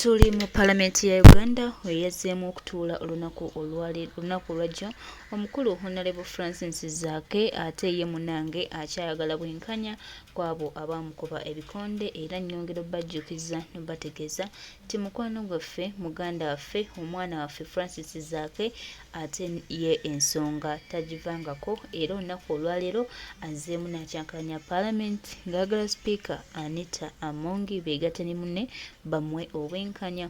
Tuli mu Palamenti ya Uganda weyazzeemu okutuula olunaku olwajjo omukulu Honorable Francis Zaake ate ye munange akyayagala bwenkanya kwabo abamukuba ebikonde era nnyongera bajjukiza nobategeeza ti mukwano gwaffe muganda waffe omwana waffe Francis Zaake ate ye ensonga tagivangako era olunaku olwaleero azzeemu n'akyankalanya Palamenti ng'ayagala Speaker Anita Amongi beegatte ne munne bamwe obwenkanya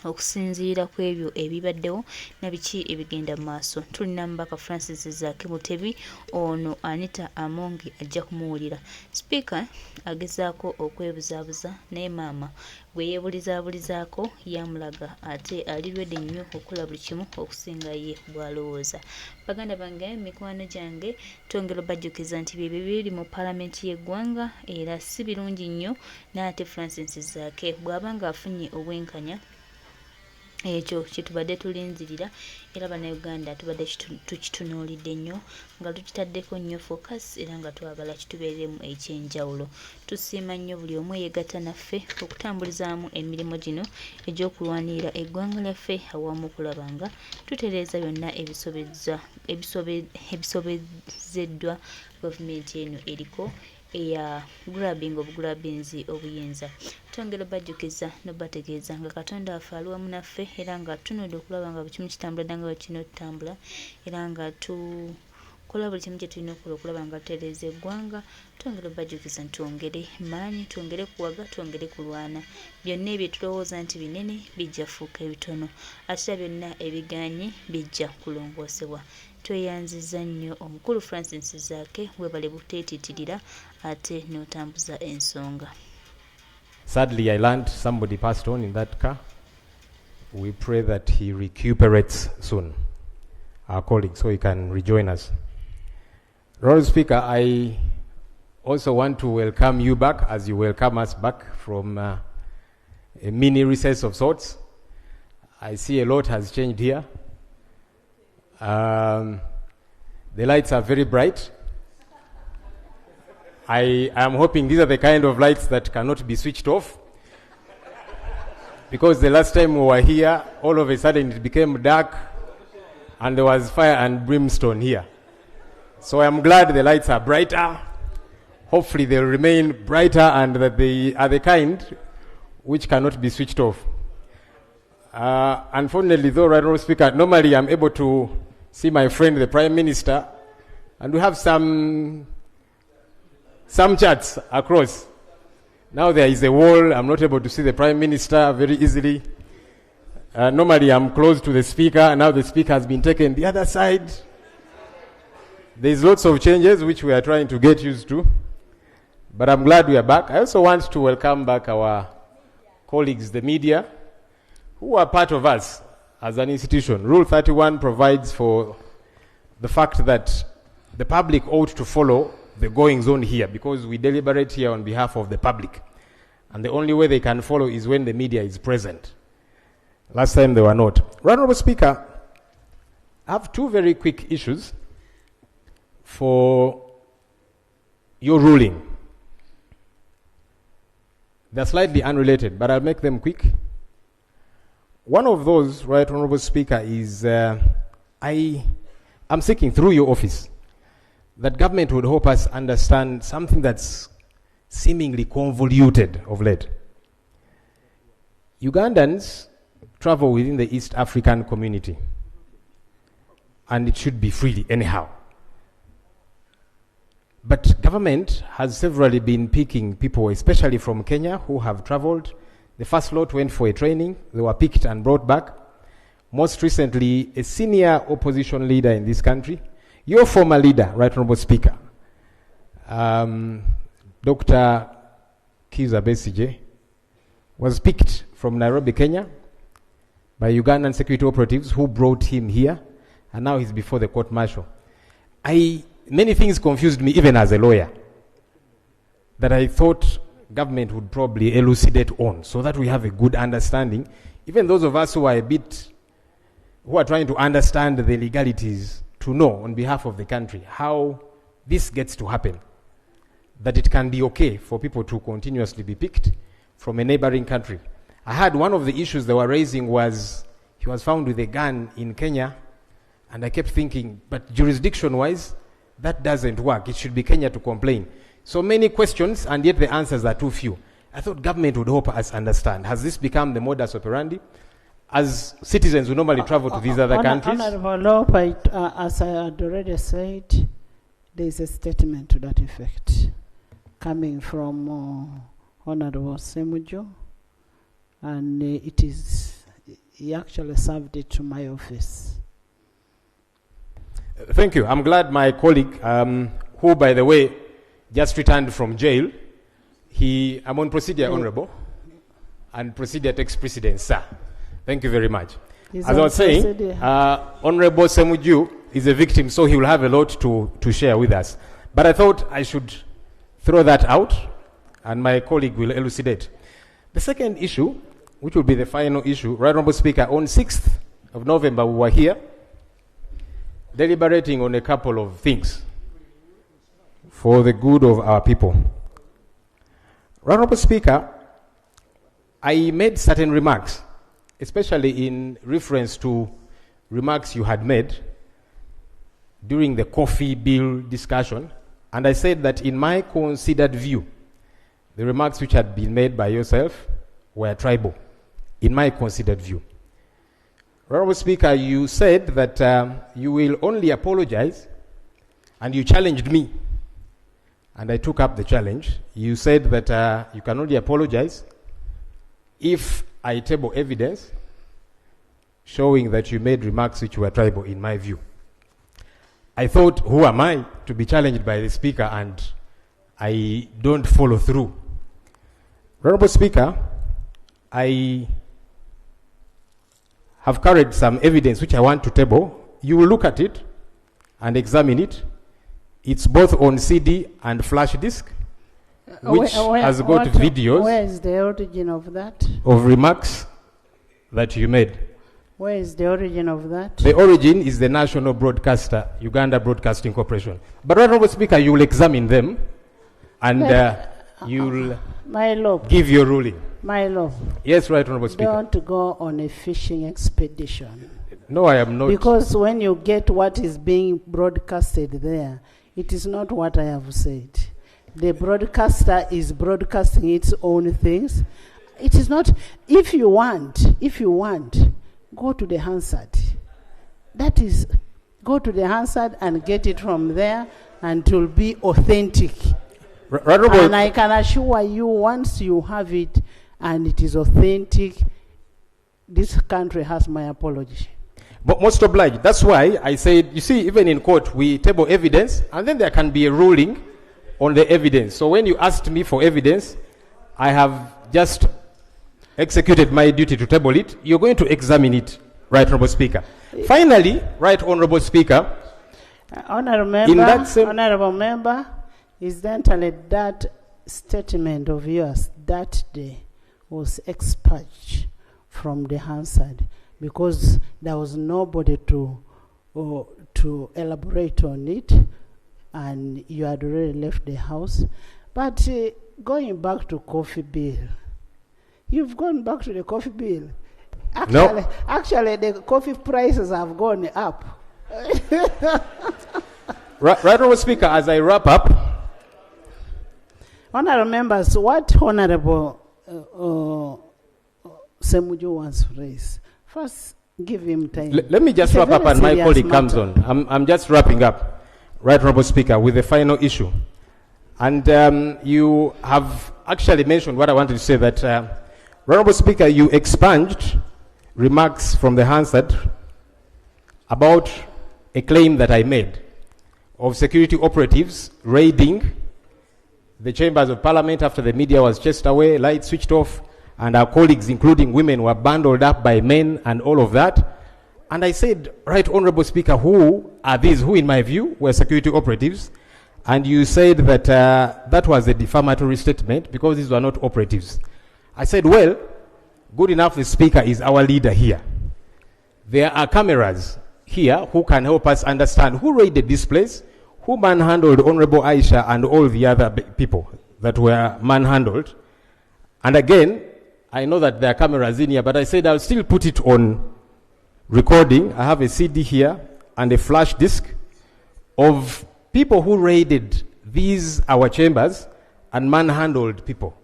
okusinziira ku ebyo ebibaddewo na biki ebigenda mu maaso. Tulina mubaka Francis Zaake Mutebi ono Anita Amongi ajja kumuwulira. Speaker agezaako okwebuzaabuza naye maama bwe yeebulizaako yamulaga ate ali ready nnyo okukola buli kimu okusinga ye bw'alowooza. Baganda bange mikwano gyange twongera bajjukiza nti bye biri mu Palamenti y'eggwanga era si birungi nnyo n'ate Francis Zaake bw'aba ng'afunye obwenkanya ekyo kyetubadde tulinzirira era bannayuganda tubadde tukitunuulidde nnyo nga tukitaddeko nnyo focus era nga twagala kitubeeremu ekyenjawulo. Tusiima nnyo buli omu yeegatta naffe okutambulizaamu emirimu gino egy'okulwanirira eggwanga lyaffe awamu okulaba nga tutereeza byonna ebisobezeddwa gavumenti eno eriko eya grabinzi obuyinza. Twongera bajjukiza nobategeeza nga Katonda waffe ali wamu naffe era nga tunudde okulaba nga buli kimu kitambula ddanga bwe kirina okutambula era nga tukola buli kimu kye tulina okukola okulaba nga tutereeza eggwanga. Twongera bajjukiza nti twongere maanyi, twongere kuwaga, twongere kulwana. Byonna ebyo tulowooza nti binene bijja fuuka ebitono ate byonna ebigaanye bijja kulongoosebwa. Tweyanziza nnyo omukulu Francis Zaake webale buteetiitirira ate n'otambuza ensonga. Sadly, I learned somebody passed on in that car. We pray that he recuperates soon, our colleague, so he can rejoin us. Lord Speaker, I also want to welcome you back as you welcome us back from a mini recess of sorts. I see a lot has changed here. The lights are very bright. I am hoping these are the kind of lights that cannot be switched off, because the last time we were here, all of a sudden it became dark and there was fire and brimstone here. So I'm glad the lights are brighter. Hopefully they'll remain brighter and that they are the kind which cannot be switched off. Unfortunately though, Right Honourable Speaker, normally I'm able to see my friend the Prime Minister and we have some chats across. Now there is a wall, I'm not able to see the Prime Minister very easily. Normally I'm close to the Speaker, now the Speaker has been taken the other side. There's lots of changes which we are trying to get used to, but I'm glad we are back. I also want to welcome back our colleagues, the media, who are part of us as an institution. Rule 31 provides for the fact that the public ought to follow the goings on here because we deliberate here on behalf of the public. And the only way they can follow is when the media is present. Last time they were not. Honourable Speaker, I have two very quick issues for your ruling. They're slightly unrelated, but I'll make them quick. One of those, Right Honourable Speaker, is I'm seeking through your office that government would help us understand something that's seemingly convoluted of late. Ugandans travel within the East African community, and it should be freely anyhow. But government has severally been picking people, especially from Kenya, who have traveled. The first lot went for a training. They were picked and brought back. Most recently, a senior opposition leader in this country, your former leader, Right Honourable Speaker, Dr. Kiza Besigye, was picked from Nairobi, Kenya, by Ugandan security operatives who brought him here, and now he's before the court-martial. Many things confused me, even as a lawyer, that I thought government would probably elucidate on, so that we have a good understanding. Even those of us who are trying to understand the legalities, to know on behalf of the country how this gets to happen, that it can be okay for people to continuously be picked from a neighboring country I had one of the issues they were raising was he was found with a gun in Kenya, and I kept thinking, but jurisdiction-wise, that doesn't work. It should be Kenya to complain. So many questions, and yet the answers are too few. I thought government would help us understand. Has this become the modus operandi? As citizens who normally travel to these other countries? Honorable Lope, as I had already said, there is a statement to that effect coming from Honorable Semujo, and he actually served it to my office. Thank you. I'm glad my colleague, who, by the way, just returned from jail, I'm on procedure, Honorable, and procedure takes precedence, sir. Thank you very much. As I was saying, Honorable Semuju is a victim, so he will have a lot to share with us. But I thought I should throw that out, and my colleague will elucidate. The second issue, which will be the final issue, Right Honorable Speaker, on 6th of November, we were here deliberating on a couple of things for the good of our people. Right Honorable Speaker, I made certain remarks, especially in reference to remarks you had made during the coffee bill discussion, and I said that in my considered view, the remarks which had been made by yourself were tribal, in my considered view. Honorable Speaker, you said that you will only apologize, and you challenged me, and I took up the challenge. You said that you can only apologize if I table evidence showing that you made remarks which were tribal, in my view. I thought, who am I to be challenged by the Speaker, and I don't follow through. Honorable Speaker, I have carried some evidence which I want to table. You will look at it and examine it. It's both on CD and flash disk, which has got videos. Where is the origin of that? Of remarks that you made. Where is the origin of that? The origin is the national broadcaster, Uganda Broadcasting Corporation. But Honorable Speaker, you will examine them, and you'll give your ruling. My love. Yes, right, Honorable Speaker. Don't go on a fishing expedition. No, I am not. Because when you get what is being broadcasted there, it is not what I have said. The broadcaster is broadcasting its own things. It is not, if you want, go to the Hansard. That is, go to the Hansard and get it from there, and it will be authentic. And I can assure you, once you have it and it is authentic, this country has my apology. But most obliged. That's why I said, you see, even in court, we table evidence, and then there can be a ruling on the evidence. So when you asked me for evidence, I have just executed my duty to table it. You're going to examine it, Right Honorable Speaker. Finally, Right Honorable Speaker, Honorable Member, incidentally, that statement of yours that day was expunged from the Hansard because there was nobody to elaborate on it, and you had already left the house. But going back to coffee bill, you've gone back to the coffee bill. Actually, the coffee prices have gone up. Right, Honorable Speaker, as I wrap up, Honorable members, what Honorable Semuju wants to raise, first give him time. Let me just wrap up, and my colleague comes on. I'm just wrapping up, Right Honorable Speaker, with the final issue. And you have actually mentioned what I wanted to say, that, Honorable Speaker, you expunged remarks from the Hansard about a claim that I made of security operatives raiding the chambers of Parliament after the media was chased away, lights switched off, and our colleagues, including women, were bundled up by men and all of that. And I said, Right Honorable Speaker, who are these? Who, in my view, were security operatives? And you said that that was a defamatory statement because these were not operatives. I said, well, good enough, the Speaker is our leader here. There are cameras here who can help us understand who raided this place, who manhandled Honorable Aisha and all the other people that were manhandled. And again, I know that there are cameras in here, but I said I'll still put it on recording. I have a CD here and a flash disk of people who raided these our chambers and manhandled people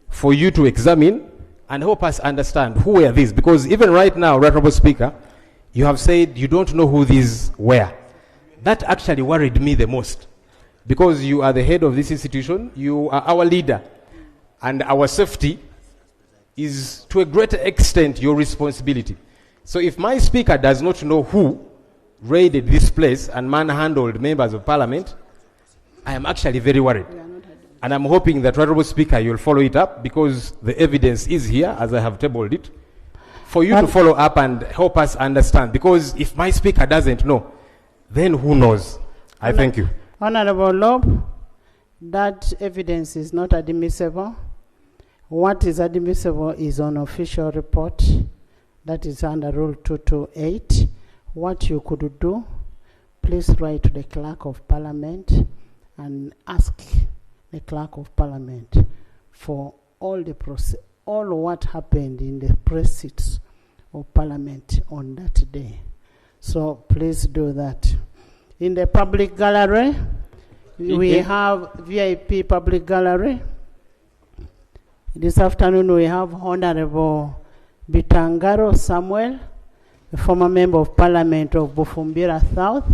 for you to examine and help us understand who were these. Because even right now, Right Honourable Speaker, you have said you don't know who these were. That actually worried me the most, because you are the head of this institution, you are our leader, and our safety is to a great extent your responsibility. So if my speaker does not know who raided this place and manhandled members of parliament, I am actually very worried. And I'm hoping that, Honourable Speaker, you'll follow it up, because the evidence is here, as I have tabled it, for you to follow up and help us understand. Because if my speaker doesn't know, then who knows? I thank you. Honourable Lob, that evidence is not admissible. What is admissible is an official report that is under Rule 228. What you could do, please write to the Clerk of Parliament and ask the Clerk of Parliament for all what happened in the proceedings of Parliament on that day. So please do that. In the public gallery, we have VIP public gallery. This afternoon we have Honorable Bitangaro Samuel, a former member of Parliament of Bufumbira South.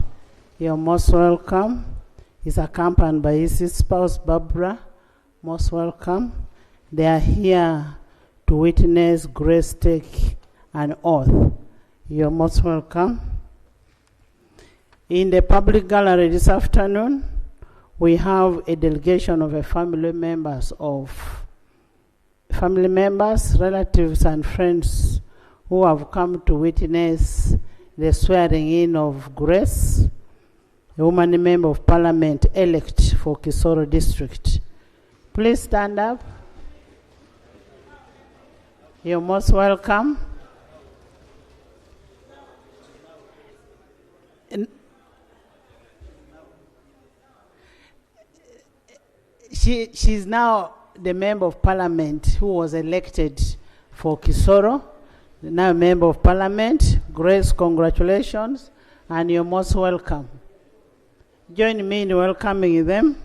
You're most welcome. He's accompanied by his spouse Barbara. Most welcome. They are here to witness grace take an oath. You're most welcome. In the public gallery this afternoon, we have a delegation of family members, relatives, and friends who have come to witness the swearing in of Grace, a woman member of Parliament elect for Kisoro District. Please stand up. You're most welcome. She's now the member of Parliament who was elected for Kisoro, now a member of Parliament. Grace, congratulations, and you're most welcome. Join me in welcoming them.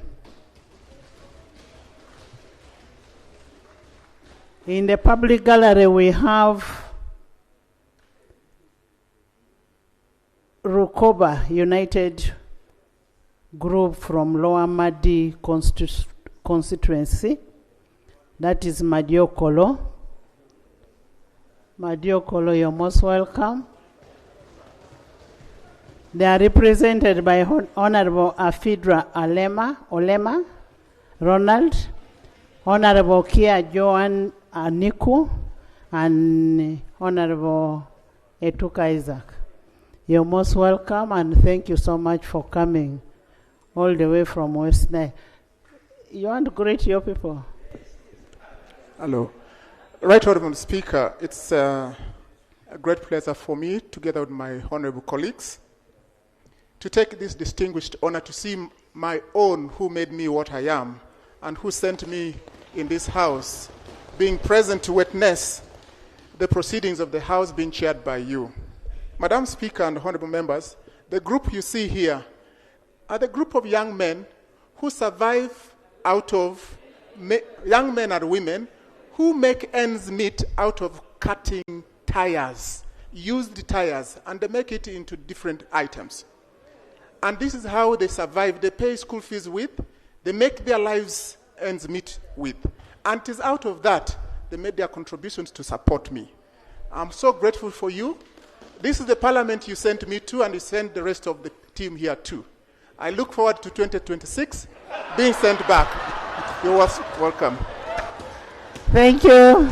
In the public gallery, we have Rukoba United Group from Lower Madi constituency. That is Madiokolo. Madiokolo, you're most welcome. They are represented by Honorable Afidra Olema Ronald, Honorable Kia Joan Aniku, and Honorable Etuka Isaac. You're most welcome, and thank you so much for coming all the way from West Nile. You want to greet your people? Hello. Right Honourable Speaker, it's a great pleasure for me, together with my honourable colleagues, to take this distinguished honor to see my own who made me what I am and who sent me in this house, being present to witness the proceedings of the House being chaired by you. Madam Speaker and honourable members, the group you see here are the group of young men who survive out of young men and women who make ends meet out of cutting tires, used tires, and they make it into different items. And this is how they survive. They pay school fees with, they make their lives ends meet with. And it is out of that they made their contributions to support me. I'm so grateful for you. This is the parliament you sent me to, and you sent the rest of the team here too. I look forward to 2026 being sent back. You're welcome. Thank you.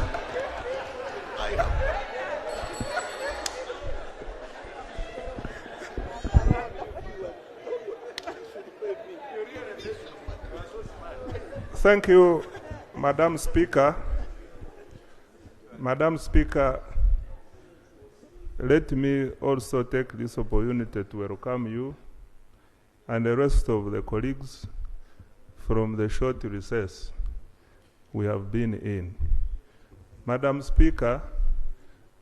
Thank you, Madam Speaker. Madam Speaker, let me also take this opportunity to welcome you and the rest of the colleagues from the short recess we have been in. Madam Speaker,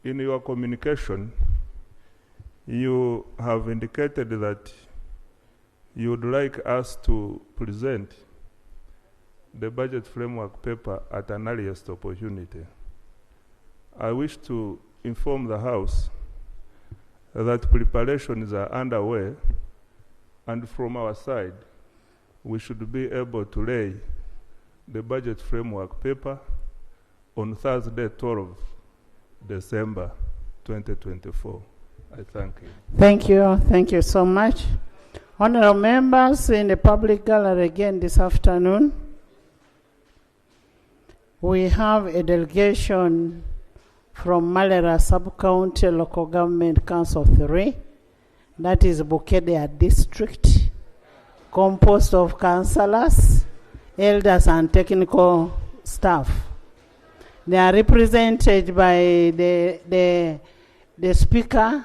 in your communication, you have indicated that you would like us to present the budget framework paper at an earliest opportunity. I wish to inform the House that preparations are underway, and from our side, we should be able to lay the budget framework paper on Thursday, 12 December 2024. I thank you. Thank you. Thank you so much. Honorable members in the public gallery again this afternoon, we have a delegation from Malera Sub-County Local Government Council 3, that is Bukedea District, composed of councillors, elders, and technical staff. They are represented by the speaker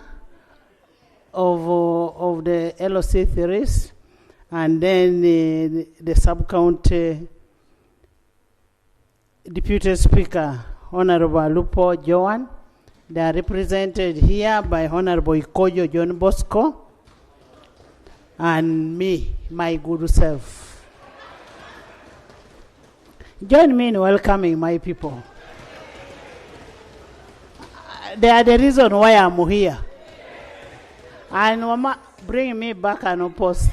of the LOC 3s, and then the sub-county deputy speaker, Honorable Lupo Joan. They are represented here by Honorable Ikoyo John Bosco and me, my good self. Join me in welcoming my people. They are the reason why I'm here. And Mama, bring me back and post.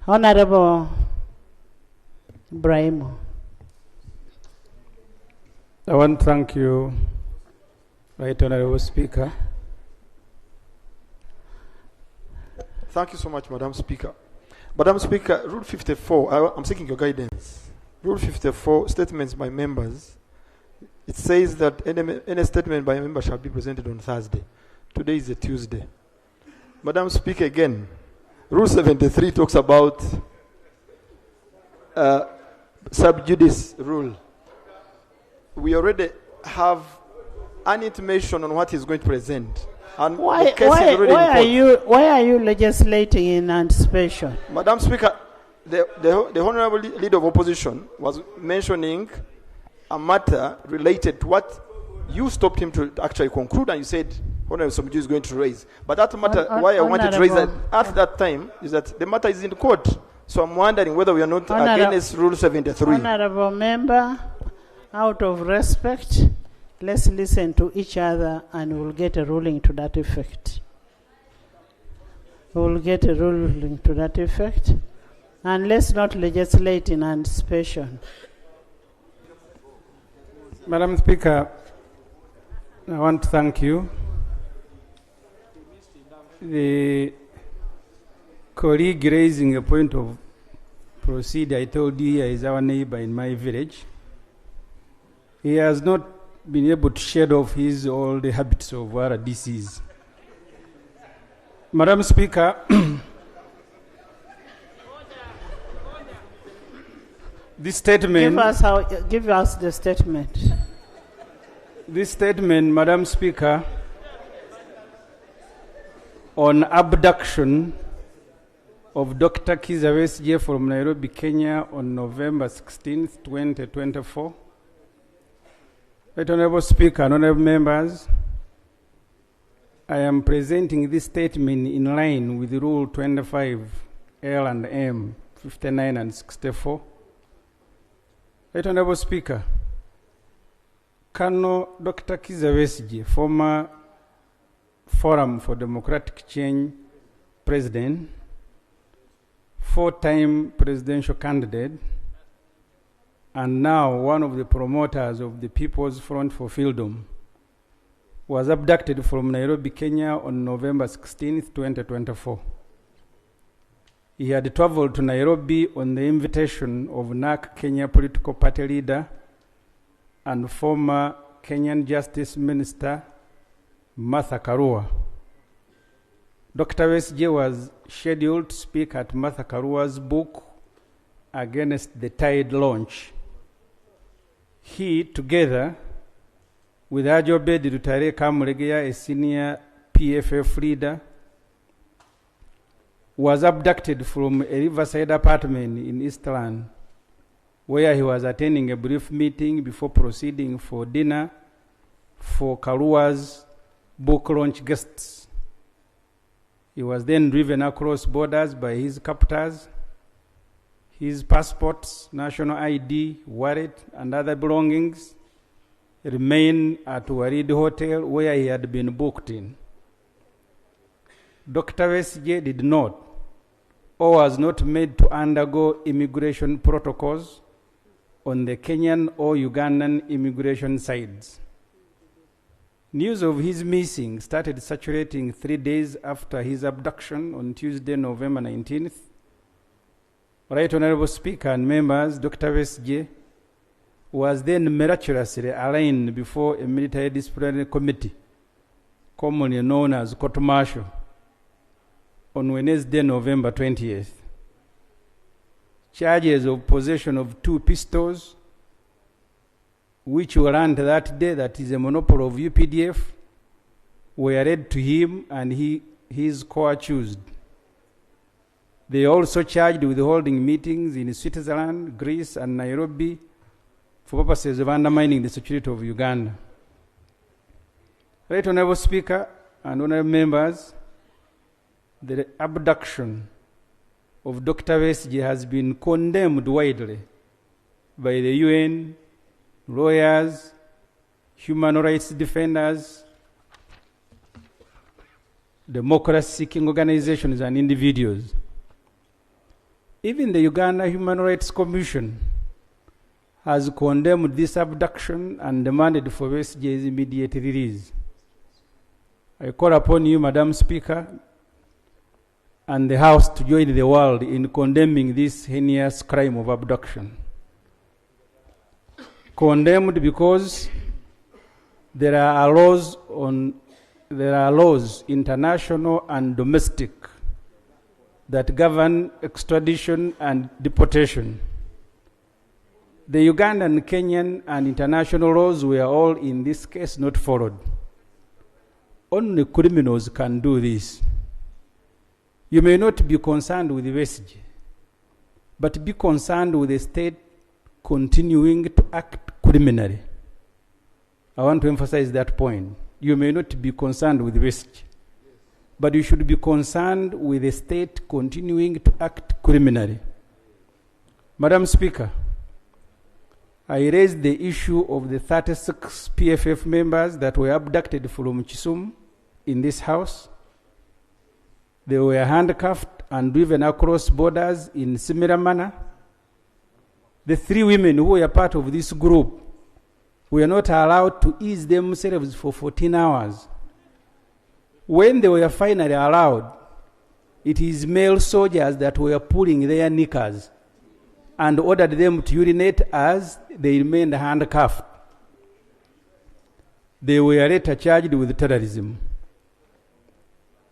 Honorable Ibrahim. I want to thank you, Right Honorable Speaker. Thank you so much, Madam Speaker. Madam Speaker, Rule 54, I'm seeking your guidance. Rule 54, statements by members. It says that any statement by a member shall be presented on Thursday. Today is a Tuesday. Madam Speaker, again, Rule 73 talks about sub judice rule. We already have an intimation on what he's going to present. And Why are you legislating in anticipation? Madam Speaker, the Honorable Leader of Opposition was mentioning a matter related to what you stopped him to actually conclude, and you said Honorable Somju is going to raise. But that matter, why I wanted to raise that at that time is that the matter is in the court. So I'm wondering whether we are not against Rule 73. Honorable member, out of respect, let's listen to each other and we'll get a ruling to that effect. We'll get a ruling to that effect. And let's not legislate in anticipation. Madam Speaker, I want to thank you. The colleague raising a point of procedure, I told you he is our neighbor in my village. He has not been able to shed off his old habits of RDCs. Madam Speaker, this statement... Give us the statement. This statement, Madam Speaker, on abduction of Dr. Kizza Besigye from Nairobi, Kenya on November 16th, 2024. Right Honorable Speaker and honorable members, I am presenting this statement in line with Rule 25 L and M 59 and 64. Right Honorable Speaker, Colonel Dr. Kizza Besigye, former Forum for Democratic Change President, 4-time presidential candidate, and now one of the promoters of the People's Front for Freedom, was abducted from Nairobi, Kenya on November 16, 2024. He had traveled to Nairobi on the invitation of NARC Kenya political party leader and former Kenyan Justice Minister Martha Karua. Dr. Besigye was scheduled to speak at Martha Karua's book Against the Tide launch. He, together with Ajobed Rutare Kamuregeya, a senior PFF leader, was abducted from a riverside apartment in Eastland where he was attending a brief meeting before proceeding for dinner for Karua's book launch guests. He was then driven across borders by his captors. His passports, national ID, wallet, and other belongings remain at Warid Hotel where he had been booked in. Dr. Besigye did not or was not made to undergo immigration protocols on the Kenyan or Ugandan immigration sides. News of his missing started circulating 3 days after his abduction on Tuesday, November 19th. Right Honorable Speaker and members, Dr. Besigye was then miraculously arraigned before a military disciplinary committee, commonly known as court martial, on Wednesday, November 20th. Charges of possession of 2 pistols, which were learned that day that is a monopoly of UPDF, were read to him and he is co-accused. They also charged with holding meetings in Switzerland, Greece, and Nairobi for purposes of undermining the security of Uganda. Right Honorable Speaker and honorable members, the abduction of Dr. Besigye has been condemned widely by the UN, lawyers, human rights defenders, democracy-seeking organizations, and individuals. Even the Uganda Human Rights Commission has condemned this abduction and demanded for Besigye's immediate release. I call upon you, Madam Speaker, and the House to join the world in condemning this heinous crime of abduction. Condemned because there are laws, international and domestic, that govern extradition and deportation. The Ugandan, Kenyan, and international laws were all in this case not followed. Only criminals can do this. You may not be concerned with Besigye, but be concerned with the state continuing to act criminally. I want to emphasize that point. You may not be concerned with Besigye, but you should be concerned with the state continuing to act criminally. Madam Speaker, I raised the issue of the 36 PFF members that were abducted from Kisumu in this House. They were handcuffed and driven across borders in similar manner. The 3 women who were part of this group were not allowed to ease themselves for 14 hours. When they were finally allowed, it is male soldiers that were pulling their knickers and ordered them to urinate as they remained handcuffed. They were later charged with terrorism.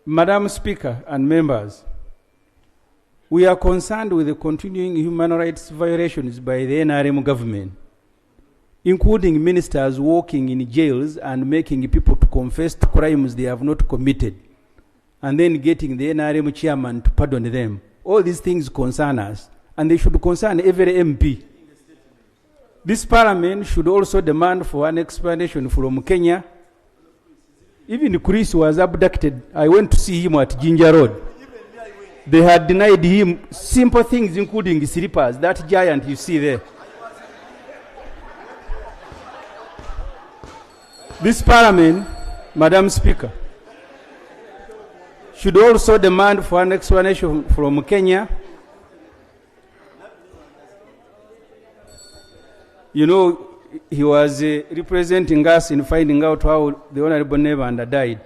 Madam Speaker and members, we are concerned with the continuing human rights violations by the NRM government, including ministers working in jails and making people to confess to crimes they have not committed, and then getting the NRM chairman to pardon them. All these things concern us, and they should concern every MP. This parliament should also demand for an explanation from Kenya. Even Chris was abducted. I went to see him at Ginger Road. They had denied him simple things, including slippers, that giant you see there. This parliament, Madam Speaker, should also demand for an explanation from Kenya. You know, he was representing us in finding out how the Honorable Nevanda died.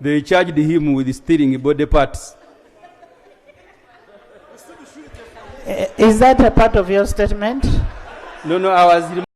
They charged him with stealing body parts. Is that a part of your statement? No, I was